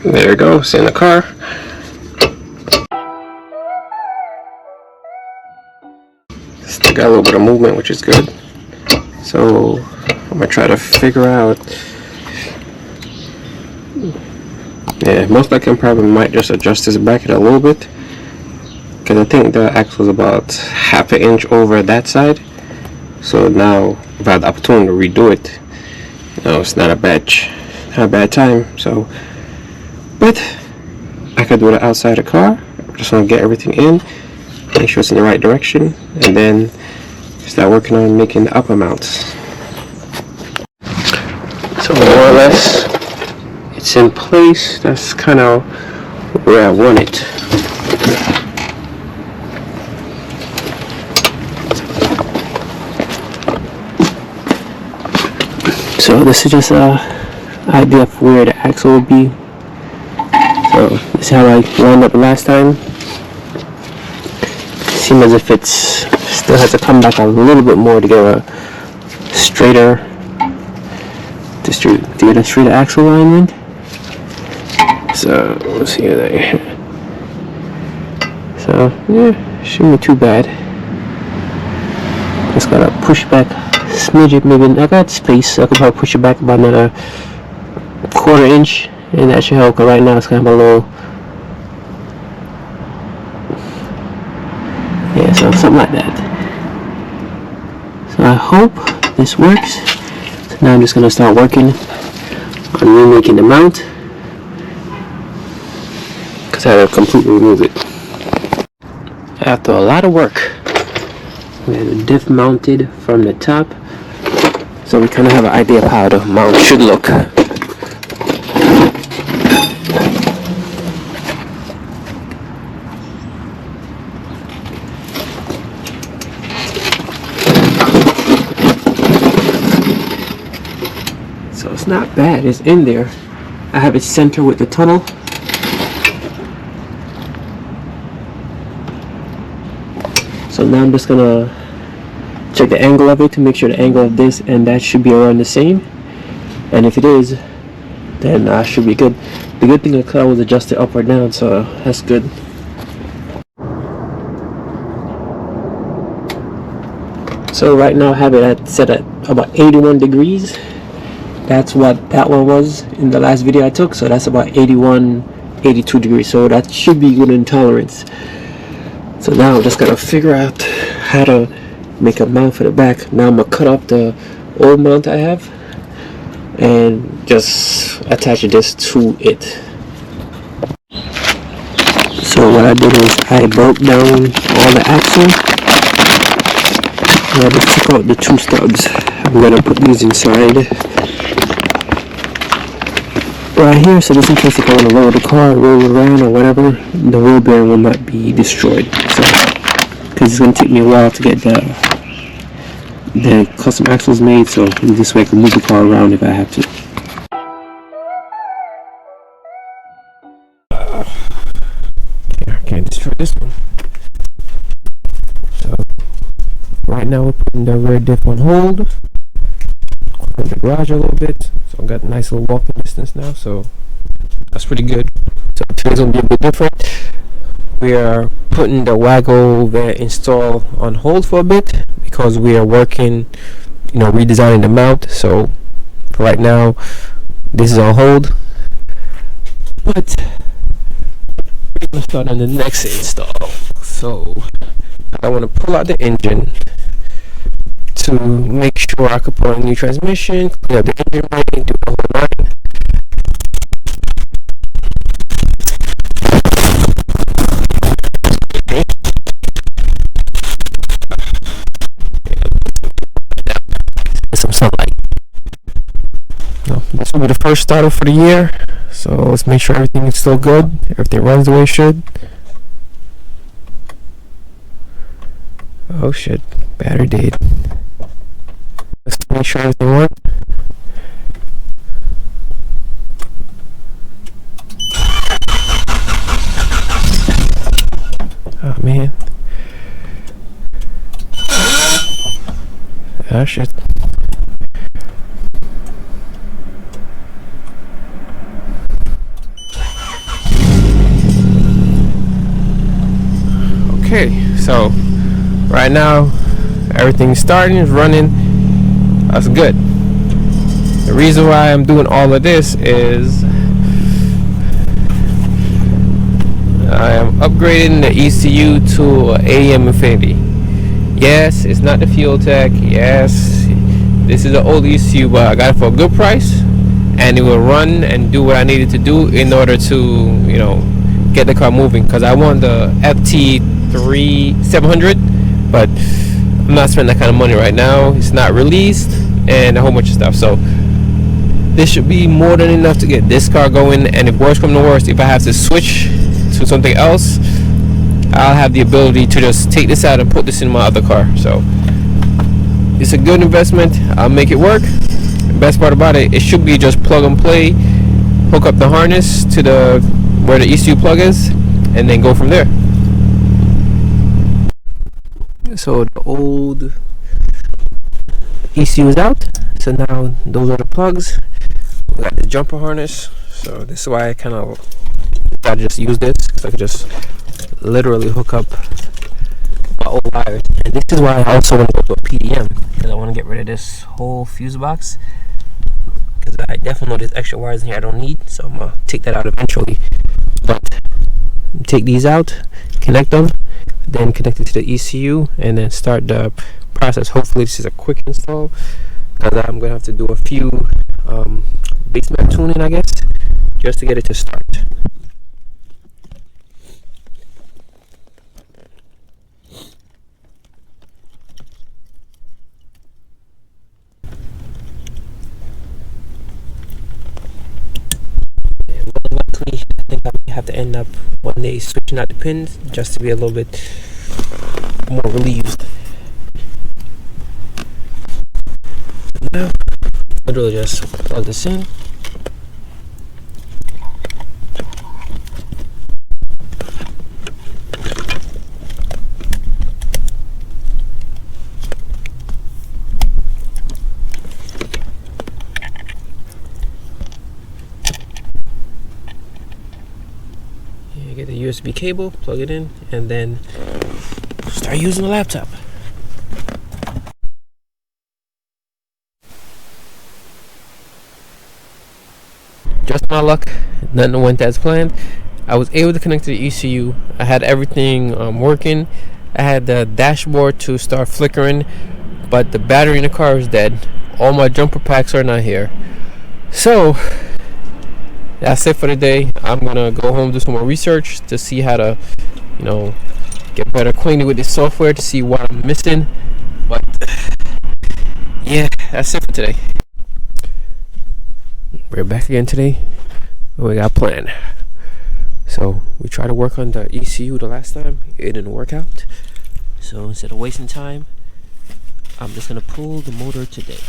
There it goes in the car. Still got a little bit of movement, which is good. So I'm gonna try to figure out. Yeah, most likely I probably might just adjust this bracket a little bit, because I think the axle is about half an inch over that side. So now if I have the opportunity to redo it, it's not a bad time. So, but I could do it outside the car. Just want to get everything in, make sure it's in the right direction, and then start working on making the upper mounts. So more or less, it's in place. That's kind of where I want it. So this is just an idea of where the axle would be. So this is how I lined up last time. Seems as if it's still has to come back a little bit more to get a straighter, to get a straighter axle alignment. So let's see there. So yeah, shouldn't be too bad. Just gotta push back smidge it. Maybe I got space, so I could probably push it back about another quarter inch, and that should help. Cause right now it's kind of a little, yeah, so something like that. So I hope this works. So now I'm just gonna start working on remaking the mount, because I had to completely remove it. After a lot of work, we have the diff mounted from the top, so we kind of have an idea of how the mount should look. So it's not bad, it's in there. I have it centered with the tunnel. So now I'm just gonna check the angle of it to make sure the angle of this and that should be around the same. And if it is, then I should be good. The good thing I was adjusted up or down, so that's good. So right now I have it set at about 81 degrees. That's what that one was in the last video I took. So that's about 81, 82 degrees. So that should be good in tolerance. So now I'm just gotta figure out how to make a mount for the back. Now I'm gonna cut off the old mount I have and just attach this to it. So what I did is I broke down all the axle and I just took out the two stubs. I'm gonna put these inside right here, so just in case if I want to lower the car, roll it around or whatever, the wheel bearing will not be destroyed. So, because it's going to take me a while to get the custom axles made, so this way I can move the car around if I have to. Okay, I can't destroy this one. So right now we're putting the rear diff on hold. Close the garage a little bit. So I've got a nice little walking distance now, so that's pretty good. So today's gonna be a bit different. We are putting the Wagon install on hold for a bit because we are working, redesigning the mount. So for right now, this is on hold. But we're gonna start on the next install. So I want to pull out the engine to make sure I could put on a new transmission, clean up the engine bay, do the whole line. Some sunlight. This will be the first starter for the year, so let's make sure everything is still good, everything runs the way it should. Oh shit, battery dead. Let's make sure everything works. Oh man. Oh shit. Okay, so right now everything's starting, it's running. That's good. The reason why I'm doing all of this is I am upgrading the ECU to AEM Infinity. Yes, it's not the Fuel Tech. Yes, this is an old ECU, but I got it for a good price, and it will run and do what I needed to do in order to, you know, get the car moving. Because I want the FT700, but I'm not spending that kind of money right now. It's not released, and a whole bunch of stuff. So this should be more than enough to get this car going. And if worse comes to worst, if I have to switch to something else, I'll have the ability to just take this out and put this in my other car. So it's a good investment. I'll make it work. The best part about it, it should be just plug and play, hook up the harness to the where the ECU plug is, and then go from there. So the old ECU is out, so now those are the plugs. We got the jumper harness, so this is why I kind of gotta just use this, because I can just literally hook up my old wires. And this is why I also want to go to a PDM, because I want to get rid of this whole fuse box, because I definitely know there's extra wires in here I don't need, so I'm gonna take that out eventually. But take these out, connect them, then connect it to the ECU, and then start the process. Hopefully this is a quick install, because I'm gonna have to do a few base map tuning, I guess, just to get it to start. I think I may have to end up one day switching out the pins just to be a little bit more relieved. Now, literally just plug this in. Get the USB cable, plug it in, and then start using the laptop. Just my luck, nothing went as planned. I was able to connect to the ECU. I had everything working. I had the dashboard to start flickering, but the battery in the car is dead. All my jumper packs are not here. So that's it for the day. I'm gonna go home, do some more research to see how to, you know, get better acquainted with this software to see what I'm missing. But yeah, that's it for today. We're back again today. We got a plan. So we tried to work on the ECU the last time. It didn't work out. So instead of wasting time, I'm just gonna pull the motor today.